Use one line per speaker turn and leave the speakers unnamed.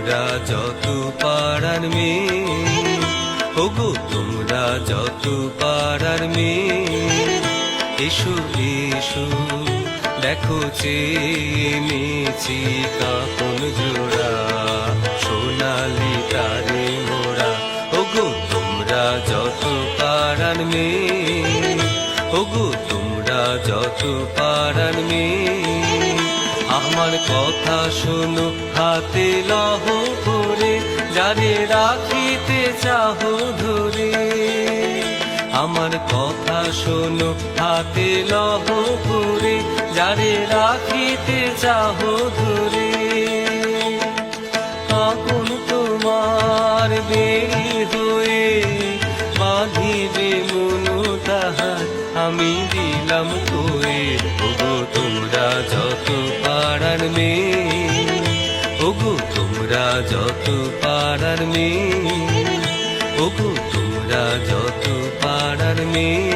তোমরা যত পাড়ার মেয়ে, ওগো তোমরা যত পাড়ার মেয়ে, এসো এসো দেখো চেয়েছি কাপন জোড়া, সোনালি তারে মোরা। ওগো তোমরা যত পাড়ার মেয়ে, ওগো তোমরা যত পাড়ার মেয়ে, আমার কথা শোনো হাতে লহ করে, যারে রাখিতে চাহো ধরে। আমার কথা শোনো হাতে লহ করে, যারে রাখিতে চাহো ধরে। আপন তোমার বেরি হয়ে বাঁধিবে মনো তাহার, আমি দিলাম কয়ে। ওগো তোমরা যত পাড়ার মেয়ে, ওগো তোমরা যত পাড়ার মেয়ে, ওগো তোমরা যত পাড়ার মেয়ে।